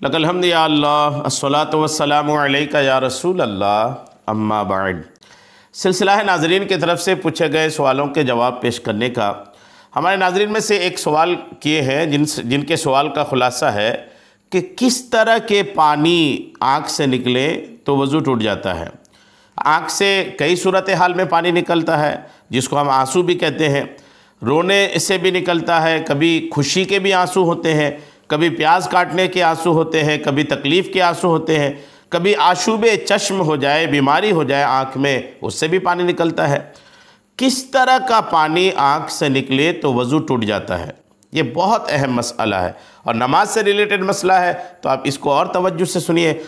लकल हम्द या अल्लाह अस्सलातु वस्सलामु अलैका या रसूल अल्लाह अम्मा बाद। सिलसिला है नाज़रीन की तरफ से पूछे गए सवालों के जवाब पेश करने का। हमारे नाज़रीन में से एक सवाल किए हैं जिनके सवाल का ख़ुलासा है कि किस तरह के पानी आँख से निकले तो वज़ू टूट जाता है। आँख से कई सूरत हाल में पानी निकलता है जिसको हम आंसू भी कहते हैं। रोने से भी निकलता है, कभी खुशी के भी आंसू होते हैं, कभी प्याज काटने के आंसू होते हैं, कभी तकलीफ़ के आंसू होते हैं, कभी आशूबे चश्म हो जाए, बीमारी हो जाए आँख में, उससे भी पानी निकलता है। किस तरह का पानी आँख से निकले तो वज़ू टूट जाता है, ये बहुत अहम मसला है और नमाज से रिलेटेड मसला है, तो आप इसको और तवज्जो से सुनिए।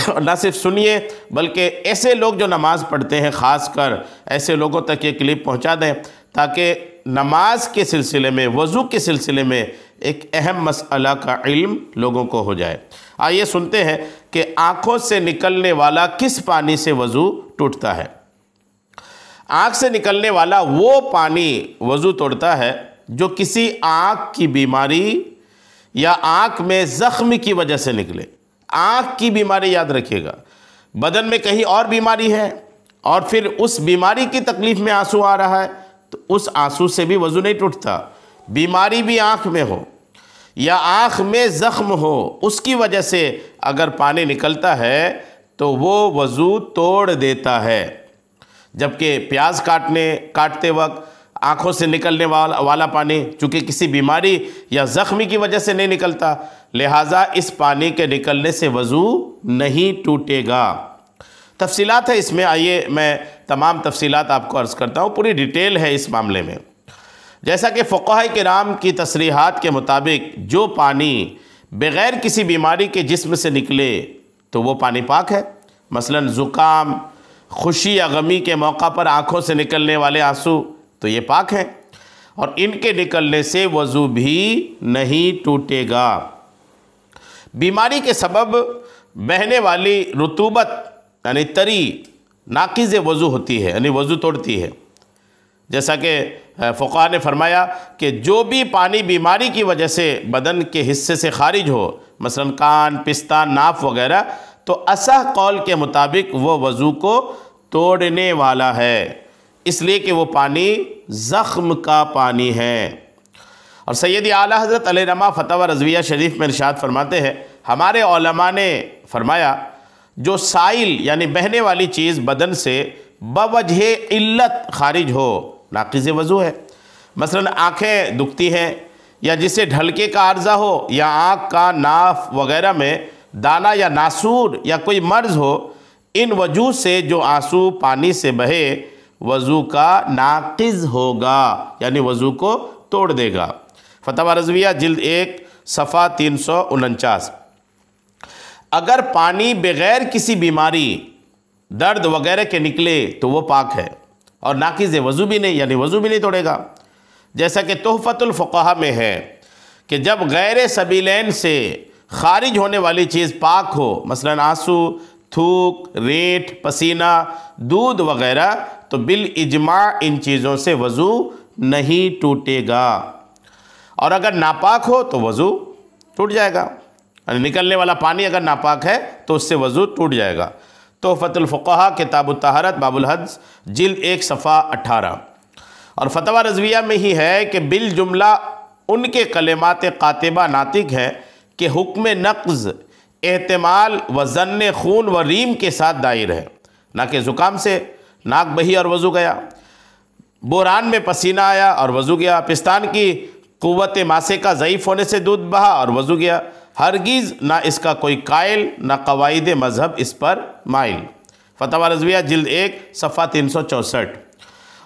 और ना सिर्फ सुनिए बल्कि ऐसे लोग जो नमाज़ पढ़ते हैं ख़ासकर ऐसे लोगों तक ये क्लिप पहुंचा दें ताकि नमाज के सिलसिले में, वज़ू के सिलसिले में एक अहम मसला का इल्म लोगों को हो जाए। आइए सुनते हैं कि आँखों से निकलने वाला किस पानी से वज़ू टूटता है। आँख से निकलने वाला वो पानी वज़ू तोड़ता है जो किसी आँख की बीमारी या आँख में ज़ख्म की वजह से निकले। आँख की बीमारी याद रखिएगा, बदन में कहीं और बीमारी है और फिर उस बीमारी की तकलीफ़ में आंसू आ रहा है तो उस आंसू से भी वज़ू नहीं टूटता। बीमारी भी आँख में हो या आँख में ज़ख्म हो, उसकी वजह से अगर पानी निकलता है तो वो वज़ू तोड़ देता है। जबकि प्याज काटते वक्त आँखों से निकलने वाला पानी चूँकि किसी बीमारी या ज़ख्मी की वजह से नहीं निकलता, लिहाजा इस पानी के निकलने से वज़ू नहीं टूटेगा। तफसीलात है इसमें, आइए मैं तमाम तफसीलात आपको अर्ज़ करता हूँ, पूरी डिटेल है इस मामले में। जैसा कि फ़ुक़हा किराम की तसरीहात के मुताबिक जो पानी बग़ैर किसी बीमारी के जिस्म से निकले तो वो पानी पाक है। मसलन ज़ुकाम, खुशी या गमी के मौका पर आँखों से निकलने वाले आंसू तो ये पाक हैं और इनके निकलने से वज़ू भी नहीं टूटेगा। बीमारी के सबब बहने वाली रुतूबत यानी तरी नाक़िज़ वज़ू होती है, यानी वज़ू तोड़ती है। जैसा कि फ़ुक़हा ने फरमाया कि जो भी पानी बीमारी की वजह से बदन के हिस्से से खारिज हो, मसलन कान, पिस्तान, नाफ वगैरह, तो असह कौल के मुताबिक वो वज़ू को तोड़ने वाला है, इसलिए कि वो पानी ज़ख्म का पानी है। और सैयदी आला हज़रत अलैहिर्रहमा फ़तवा रज़विया शरीफ में इरशाद फरमाते हैं, हमारे उलमा ने फरमाया जो साइल यानी बहने वाली चीज़ बदन से बवजह इल्लत खारिज हो नाक़िज़ वज़ू है। मसलन आँखें दुखती हैं या जिसे ढलके का अर्ज़ा हो या आँख का नाफ वगैरह में दाना या नासूर या कोई मर्ज़ हो, इन वजूह से जो आंसू पानी से बहे वज़ू का नाक़िज़ होगा, यानी वज़ू को तोड़ देगा। फ़तवा रज़विया जिल्द 1 सफ़ा 349। अगर पानी बग़ैर किसी बीमारी, दर्द वगैरह के निकले तो वो पाक है और नाक़िज़ वज़ू भी नहीं, यानी वज़ू भी नहीं तोड़ेगा। जैसा कि तुहफ़तुल फ़ुक़हा में है कि जब गैर सबीलैन से खारिज होने वाली चीज़ पाक हो, मसलन आंसू, थूक, रेत, पसीना, दूध वगैरह, तो बिल इजमा इन चीज़ों से वज़ू नहीं टूटेगा। और अगर नापाक हो तो वज़ू टूट जाएगा, यानी निकलने वाला पानी अगर नापाक है तो उससे वज़ू टूट जाएगा। तुहफ़तुल फ़ुक़हा किताबुत तहारत बाबुल हज जिल्द 1 सफ़ा 18। और फ़तवा रज़विया में ही है कि बिल जुमला उनके कलिमात कातिबा नातिक हैं कि हुक्म नक़्ज़ एहतिमाल व ज़न्न खून व रीम के साथ दायर है, ना कि ज़ुकाम से नाक बही और वज़ू गया, बोरान में पसीना आया और वज़ू गया, पिस्तान की क़ुव्वत मासे का ज़ईफ़ होने से दूध बहा और वज़ू गया। हरगिज़ ना इसका कोई कायल ना क़वाइद मज़हब इस पर माइल। फ़तवा रज़विया जिल्द 1 सफ़ा 364।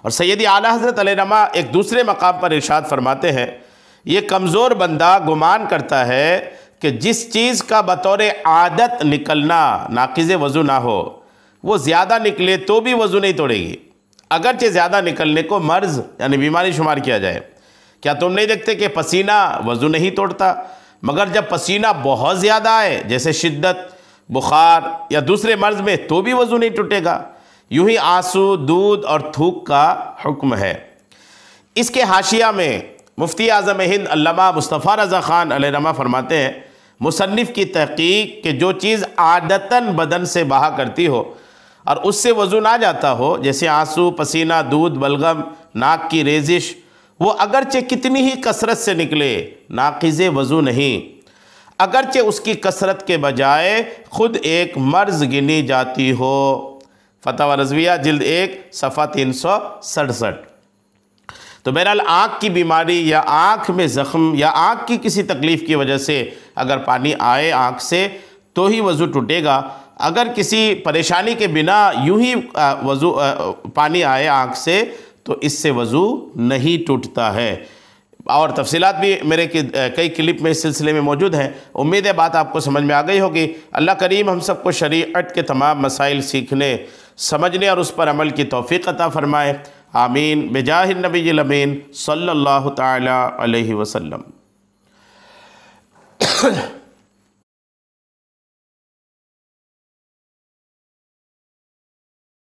और सैयदी आला हज़रत अलैहिर्रहमा एक दूसरे मकाम पर इरशाद फरमाते हैं, ये कमज़ोर बंदा गुमान करता है कि जिस चीज़ का बतौर आदत निकलना नाक़िज़ वज़ू ना हो, वो ज़्यादा निकले तो भी वज़ू नहीं तोड़ेगी, अगरचे ज़्यादा निकलने को मर्ज़ यानी बीमारी शुमार किया जाए। क्या तुम नहीं देखते कि पसीना वज़ू नहीं तोड़ता, मगर जब पसीना बहुत ज़्यादा आए जैसे शिद्दत, बुखार या दूसरे मर्ज़ में, तो भी वज़ू नहीं टूटेगा। यूँ ही आंसू, दूध और थूक का हुक्म है। इसके हाशिया में मुफ्ती आज़म हिंद अल्लामा मुस्तफ़ा रज़ा ख़ान अलैहिर्रहमा फरमाते हैं, मुसन्निफ़ की तहक़ीक़ कि जो चीज़ आदतन बदन से बहा करती हो और उससे वज़ू ना जाता हो, जैसे आंसू, पसीना, दूध, बलगम, नाक की रेजिश, वो अगरचे कितनी ही कसरत से निकले, नाक़िज़े वज़ू नहीं, अगरचे उसकी कसरत के बजाय ख़ुद एक मर्ज़ गिनी जाती हो। फतवा रज़विया जिल्द 1 सफ़ा 367। तो बहरहाल आँख की बीमारी या आँख में ज़ख़म या आँख की किसी तकलीफ़ की वजह से अगर पानी आए आँख से तो ही वज़ू टूटेगा। अगर किसी परेशानी के बिना यूं ही पानी आए आँख से तो इससे वज़ू नहीं टूटता है। और तफसीलात भी मेरे कई क्लिप में इस सिलसिले में मौजूद हैं। उम्मीद है बात आपको समझ में आ गई होगी। अल्लाह करीम हम सबको शरीअत के तमाम मसाइल सीखने, समझने और उस पर अमल की तौफ़ीक़ अता फ़रमाए। आमीन बिजाहि नबील अमीन सल्लल्लाहु तआला अलैहि वसल्लम।